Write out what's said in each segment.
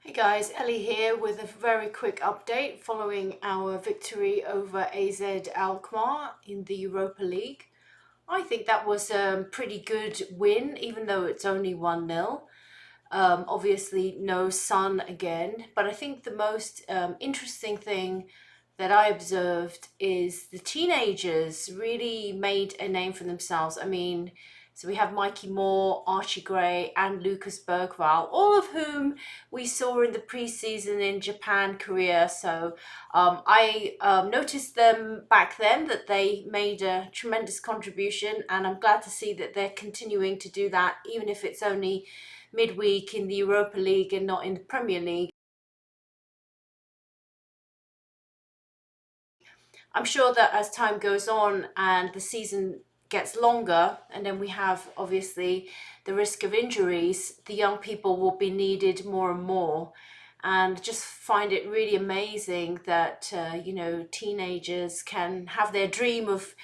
Hey guys, Ellie here with a very quick update following our victory over AZ Alkmaar in the Europa League. I think that was a pretty good win, even though it's only 1-0. Obviously, no sun again, but I think the most interesting thing that I observed is the teenagers really made a name for themselves. I mean, so we have Mikey Moore, Archie Gray, and Lucas Bergvall, all of whom we saw in the preseason in Japan, Korea. So I noticed them back then that they made a tremendous contribution, and I'm glad to see that they're continuing to do that, even if it's only midweek in the Europa League and not in the Premier League. I'm sure that as time goes on and the season gets longer, and then we have obviously the risk of injuries, the young people will be needed more and more. And just find it really amazing that teenagers can have their dream of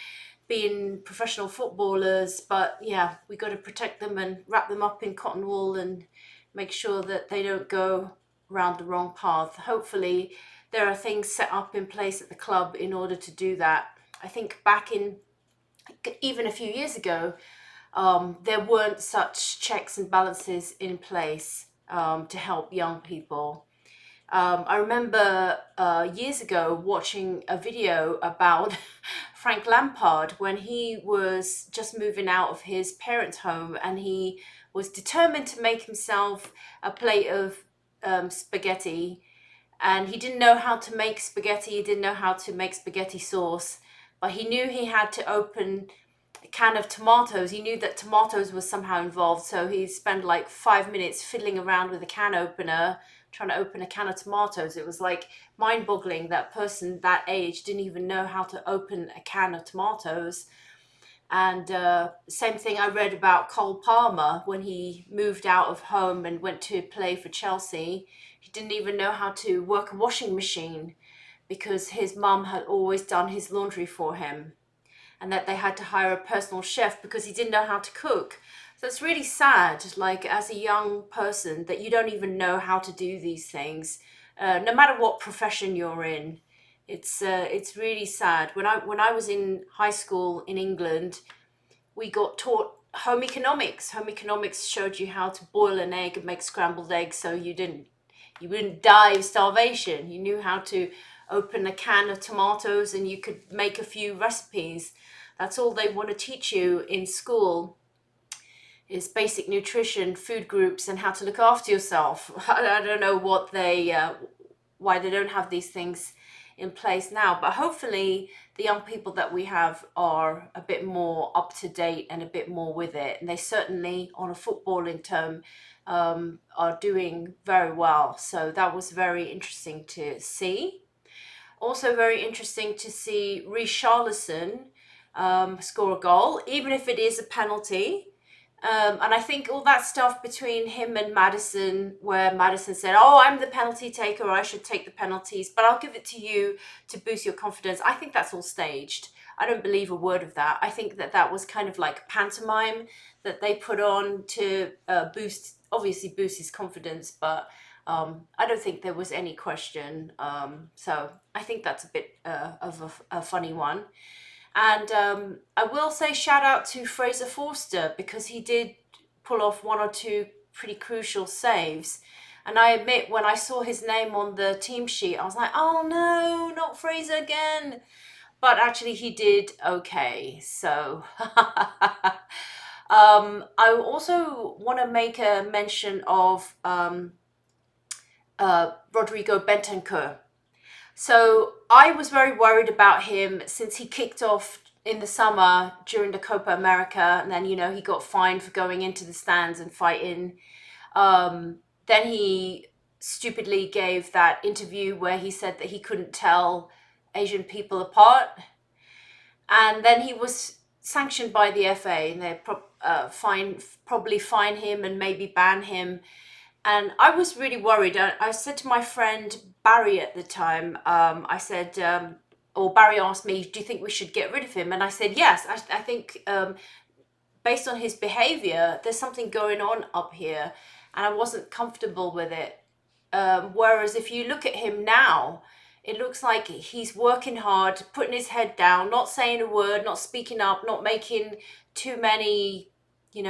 being professional footballers, but yeah, we got to protect them and wrap them up in cotton wool and make sure that they don't go around the wrong path. Hopefully, there are things set up in place at the club in order to do that. I think back in even a few years ago, there weren't such checks and balances in place to help young people. I remember years ago watching a video about Frank Lampard when he was just moving out of his parents' home, and he was determined to make himself a plate of spaghetti. And he didn't know how to make spaghetti, he didn't know how to make spaghetti sauce, but he knew he had to open a can of tomatoes. He knew that tomatoes was somehow involved, so he spent like 5 minutes fiddling around with a can opener, trying to open a can of tomatoes. It was like mind-boggling that person that age didn't even know how to open a can of tomatoes. And same thing I read about Cole Palmer when he moved out of home and went to play for Chelsea. He didn't even know how to work a washing machine because his mum had always done his laundry for him, and that they had to hire a personal chef because he didn't know how to cook. So it's really sad, like as a young person, that you don't even know how to do these things, no matter what profession you're in. It's really sad. When I was in high school in England, we got taught home economics. Home economics showed you how to boil an egg and make scrambled eggs, so you wouldn't die of starvation. You knew how to open a can of tomatoes and you could make a few recipes. That's all they want to teach you in school is basic nutrition, food groups, and how to look after yourself. I don't know why they don't have these things in place now, but hopefully the young people that we have are a bit more up to date and a bit more with it. And they certainly, on a footballing term, are doing very well. So that was very interesting to see. Also very interesting to see Richarlison score a goal, even if it is a penalty. And I think all that stuff between him and Madison, where Madison said, "Oh, I'm the penalty taker, I should take the penalties, but I'll give it to you to boost your confidence." I think that's all staged. I don't believe a word of that. I think that that was kind of like pantomime that they put on to obviously boost his confidence, but I don't think there was any question. So I think that's a bit of a funny one. And I will say shout out to Fraser Forster because he did pull off one or two pretty crucial saves. And I admit, when I saw his name on the team sheet, I was like, oh no, not Fraser again. But actually, he did okay. So I also want to make a mention of Rodrigo Bentancur. So I was very worried about him since he kicked off in the summer during the Copa America, and then he got fined for going into the stands and fighting. Then he stupidly gave that interview where he said that he couldn't tell Asian people apart, and then he was sanctioned by the FA, and they probably fine him and maybe ban him. And I was really worried. I said to my friend Barry at the time, I said, or Barry asked me, "Do you think we should get rid of him?" And I said, yes. I think based on his behaviour, there's something going on up here, and I wasn't comfortable with it. Whereas if you look at him now, it looks like he's working hard, putting his head down, not saying a word, not speaking up, not making too many,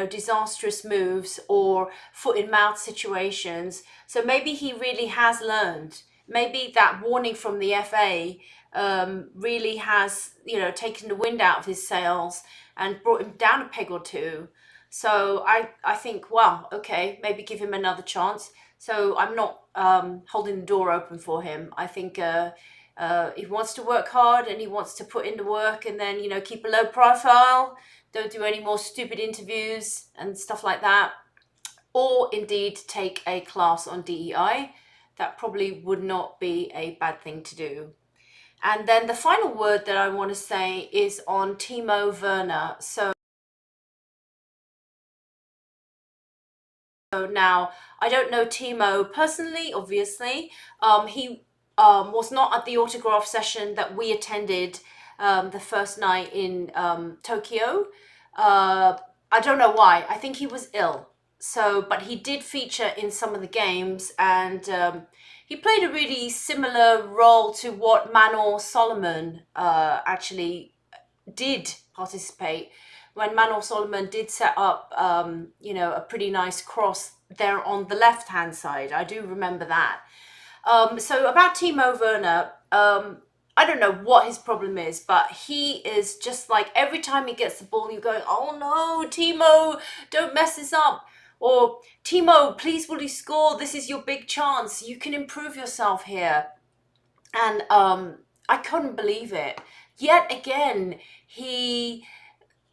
disastrous moves or foot in mouth situations. So maybe he really has learned. Maybe that warning from the FA really has, taken the wind out of his sails and brought him down a peg or two. So I think, well, okay, maybe give him another chance. So I'm not holding the door open for him. I think he wants to work hard and he wants to put in the work, and then, keep a low profile. Don't do any more stupid interviews and stuff like that. Or indeed take a class on DEI. That probably would not be a bad thing to do. And then the final word that I want to say is on Timo Werner. So now, I don't know Teemo personally, obviously. He was not at the autograph session that we attended the first night in Tokyo. I don't know why. I think he was ill. So, but he did feature in some of the games, and he played a really similar role to what Manor Solomon actually did participate when Manor Solomon did set up, a pretty nice cross there on the left hand side. I do remember that. So about Timo Werner, I don't know what his problem is, but he is just like every time he gets the ball, you're going, oh no, Timo, don't mess this up. Or Timo, please will you score? This is your big chance. You can improve yourself here. And I couldn't believe it. Yet again, he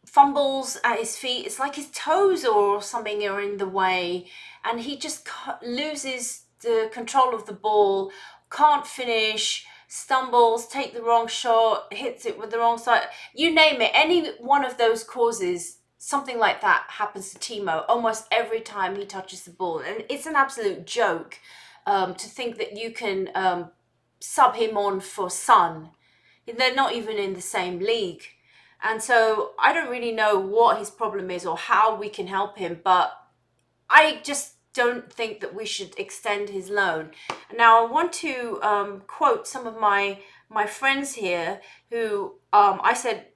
fumbles at his feet. It's like his toes or something are in the way, and he just loses the control of the ball, can't finish, stumbles, take the wrong shot, hits it with the wrong side. You name it, any one of those causes, something like that happens to Timo almost every time he touches the ball. And it's an absolute joke to think that you can sub him on for Son. They're not even in the same league. And so I don't really know what his problem is or how we can help him, but I just don't think that we should extend his loan. Now, I want to quote some of my friends here who I said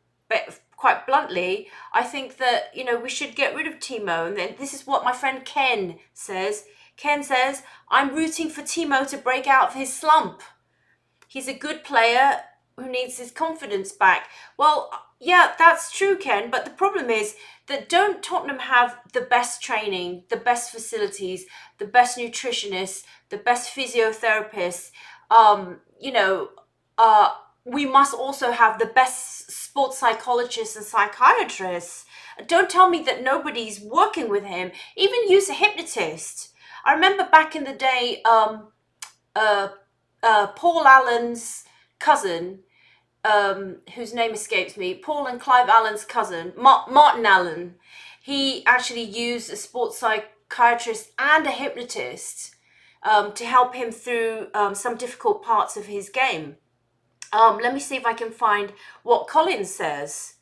quite bluntly, I think that, we should get rid of Teemo. And then this is what my friend Ken says. Ken says, I'm rooting for Teemo to break out of his slump. He's a good player who needs his confidence back. Well, yeah, that's true, Ken, but the problem is that don't Tottenham have the best training, the best facilities, the best nutritionists, the best physiotherapists? We must also have the best sports psychologists and psychiatrists. Don't tell me that nobody's working with him. Even use a hypnotist. I remember back in the day, Paul Allen's cousin, whose name escapes me, Paul and Clive Allen's cousin, Martin Allen, he actually used a sports psychiatrist and a hypnotist to help him through some difficult parts of his game. Let me see if I can find what Colin says.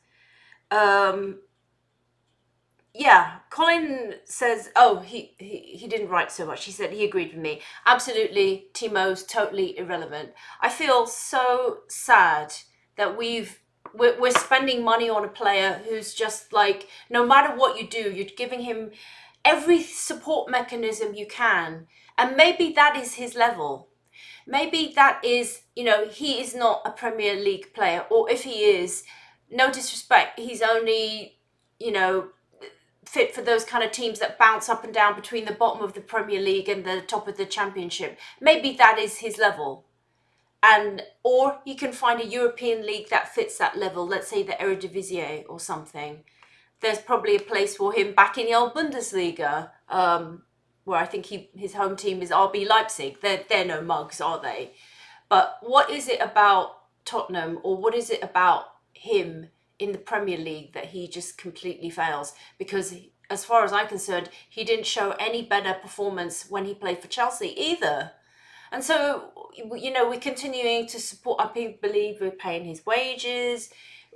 Yeah, Colin says, oh, he didn't write so much. He said he agreed with me. Absolutely, Timo's totally irrelevant. I feel so sad that we're spending money on a player who's just like, no matter what you do, you're giving him every support mechanism you can. And maybe that is his level. Maybe that is, he is not a Premier League player. Or if he is, no disrespect, he's only, fit for those kind of teams that bounce up and down between the bottom of the Premier League and the top of the Championship. Maybe that is his level. Or he can find a European league that fits that level, let's say the Eredivisie or something. There's probably a place for him back in the old Bundesliga, where I think his home team is RB Leipzig. They're no mugs, are they? But what is it about Tottenham, or what is it about him in the Premier League that he just completely fails? Because as far as I'm concerned, he didn't show any better performance when he played for Chelsea either. And so, we're continuing to support. I believe we're paying his wages.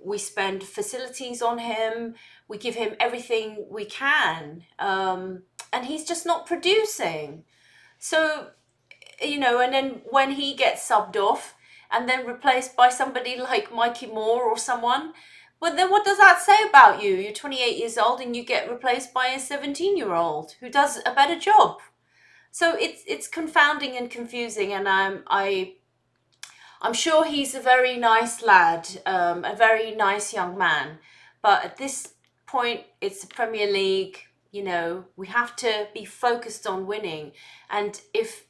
We spend facilities on him. We give him everything we can. And he's just not producing. So you know, and then when he gets subbed off and then replaced by somebody like Mikey Moore or someone, well, then what does that say about you? You're 28 years old and you get replaced by a 17-year-old who does a better job. So it's confounding and confusing, and I'm sure he's a very nice lad, a very nice young man. But at this point, it's the Premier League. You know, we have to be focused on winning. And if,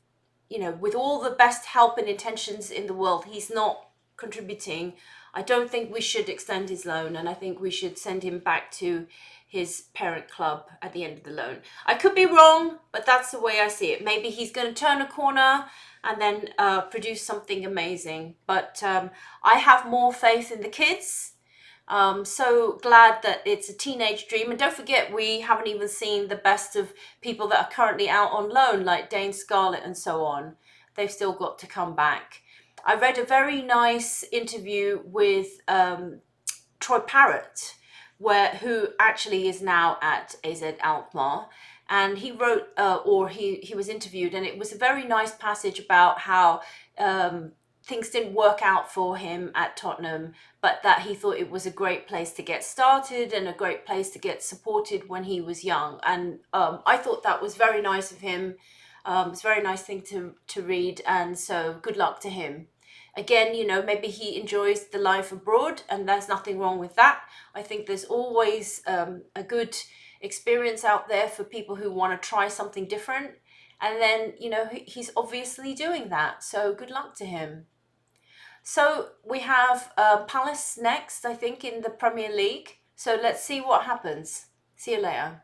you know, with all the best help and intentions in the world, he's not contributing, I don't think we should extend his loan. And I think we should send him back to his parent club at the end of the loan. I could be wrong, but that's the way I see it. Maybe he's going to turn a corner and then produce something amazing. But I have more faith in the kids. So glad that it's a teenage dream. And don't forget, we haven't even seen the best of people that are currently out on loan, like Dane Scarlett and so on. They've still got to come back. I read a very nice interview with Troy Parrott, who actually is now at AZ Alkmaar. And he wrote, or he was interviewed, and it was a very nice passage about how things didn't work out for him at Tottenham, but that he thought it was a great place to get started and a great place to get supported when he was young. And I thought that was very nice of him. It's a very nice thing to read, and so good luck to him. Again, you know, maybe he enjoys the life abroad, and there's nothing wrong with that. I think there's always a good experience out there for people who want to try something different. And then, you know, he's obviously doing that. So good luck to him. So we have Palace next, I think, in the Premier League. So let's see what happens. See you later.